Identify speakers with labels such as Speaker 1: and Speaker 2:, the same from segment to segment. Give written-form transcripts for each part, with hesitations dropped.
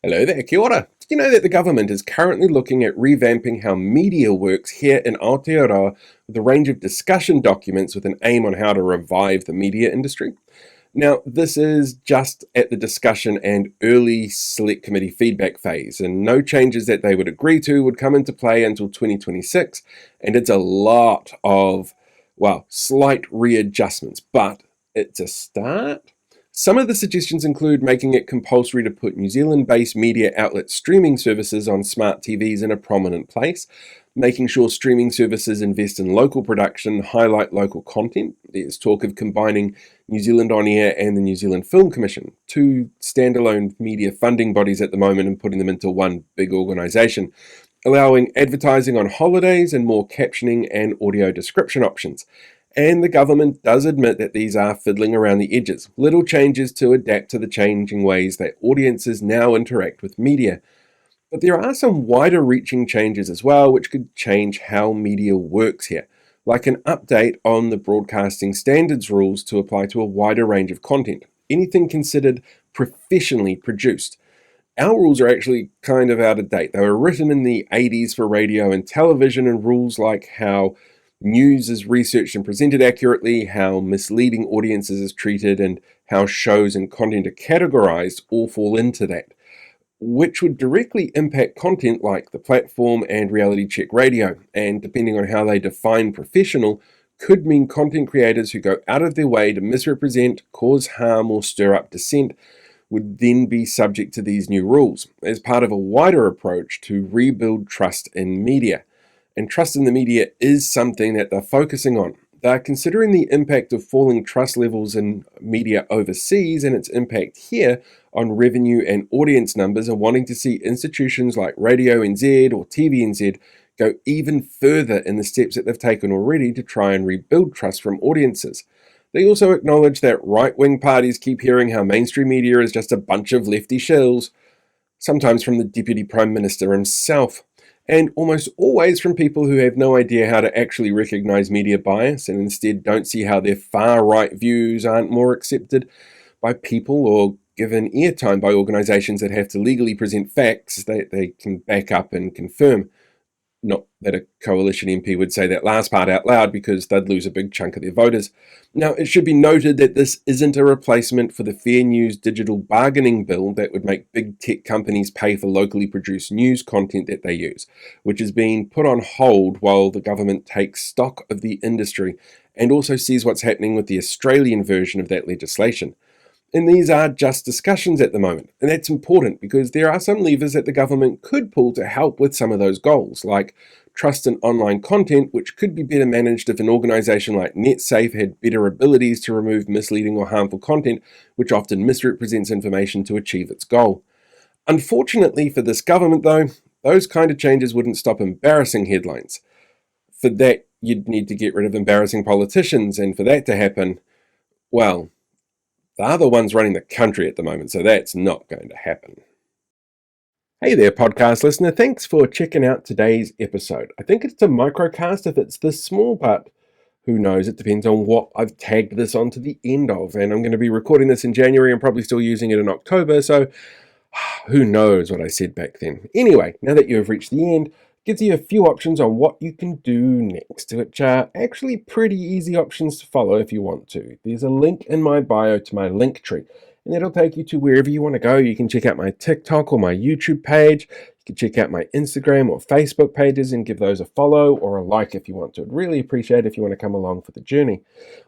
Speaker 1: Hello there, kia ora. Did you know that the government is currently looking at revamping how media works here in Aotearoa with a range of discussion documents with an aim on how to revive the media industry? Now, this is just at the discussion and early select committee feedback phase, and no changes that they would agree to would come into play until 2026, and it's a lot of, well, slight readjustments, but it's a start. Some of the suggestions include making it compulsory to put New Zealand-based media outlet streaming services on smart TVs in a prominent place, making sure streaming services invest in local production, highlight local content. There's talk of combining New Zealand On Air and the New Zealand Film Commission, two standalone media funding bodies at the moment, and putting them into one big organisation, allowing advertising on holidays and more captioning and audio description options. And the government does admit that these are fiddling around the edges, little changes to adapt to the changing ways that audiences now interact with media. But there are some wider reaching changes as well, which could change how media works here, like an update on the broadcasting standards rules to apply to a wider range of content, anything considered professionally produced. Our rules are actually kind of out of date. They were written in the 80s for radio and television, and rules like how news is researched and presented accurately, how misleading audiences is treated, and how shows and content are categorized all fall into that, which would directly impact content like the platform and reality check radio, and depending on how they define professional, could mean content creators who go out of their way to misrepresent, cause harm, or stir up dissent would then be subject to these new rules as part of a wider approach to rebuild trust in media. And trust in the media is something that they're focusing on. They're considering the impact of falling trust levels in media overseas and its impact here on revenue and audience numbers, and wanting to see institutions like Radio NZ or TV NZ go even further in the steps that they've taken already to try and rebuild trust from audiences. They also acknowledge that right-wing parties keep hearing how mainstream media is just a bunch of lefty shills, sometimes from the Deputy Prime Minister himself, and almost always from people who have no idea how to actually recognize media bias and instead don't see how their far-right views aren't more accepted by people or given airtime by organizations that have to legally present facts that they can back up and confirm. Not that a coalition MP would say that last part out loud, because they'd lose a big chunk of their voters. Now, it should be noted that this isn't a replacement for the Fair News digital bargaining bill that would make big tech companies pay for locally produced news content that they use, which is being put on hold while the government takes stock of the industry and also sees what's happening with the Australian version of that legislation. And these are just discussions at the moment, and that's important because there are some levers that the government could pull to help with some of those goals, like trust in online content, which could be better managed if an organisation like NetSafe had better abilities to remove misleading or harmful content, which often misrepresents information to achieve its goal. Unfortunately for this government, though, those kind of changes wouldn't stop embarrassing headlines. For that, you'd need to get rid of embarrassing politicians, and for that to happen, well, they're the ones running the country at the moment, so that's not going to happen. Hey there, podcast listener. Thanks for checking out today's episode. I think it's a microcast if it's this small, but who knows? It depends on what I've tagged this on to the end of. And I'm going to be recording this in January and probably still using it in October, so who knows what I said back then. Anyway, now that you have reached the end, gives you a few options on what you can do next, which are actually pretty easy options to follow if you want to. There's a link in my bio to my link tree, and that'll take you to wherever you want to go. You can check out my TikTok or my YouTube page. You can check out my Instagram or Facebook pages and give those a follow or a like if you want to. I'd really appreciate it if you want to come along for the journey.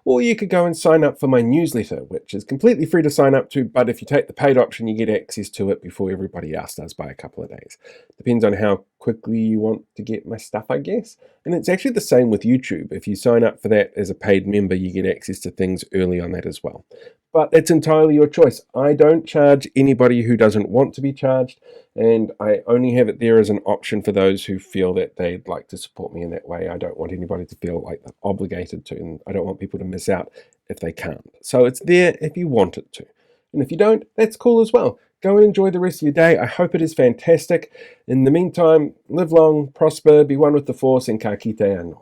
Speaker 1: Or you could go and sign up for my newsletter, which is completely free to sign up to, but if you take the paid option, you get access to it before everybody else does by a couple of days. Depends on how quickly you want to get my stuff, I guess. And it's actually the same with YouTube. If you sign up for that as a paid member, you get access to things early on that as well. But it's entirely your choice. I don't charge anybody who doesn't want to be charged, and I only have it there as an option for those who feel that they'd like to support me in that way. I don't want anybody to feel like they're obligated to, and I don't want people to miss out if they can't. So it's there if you want it to. And if you don't, that's cool as well. Go and enjoy the rest of your day. I hope it is fantastic. In the meantime, live long, prosper, be one with the force, and ka kite anō.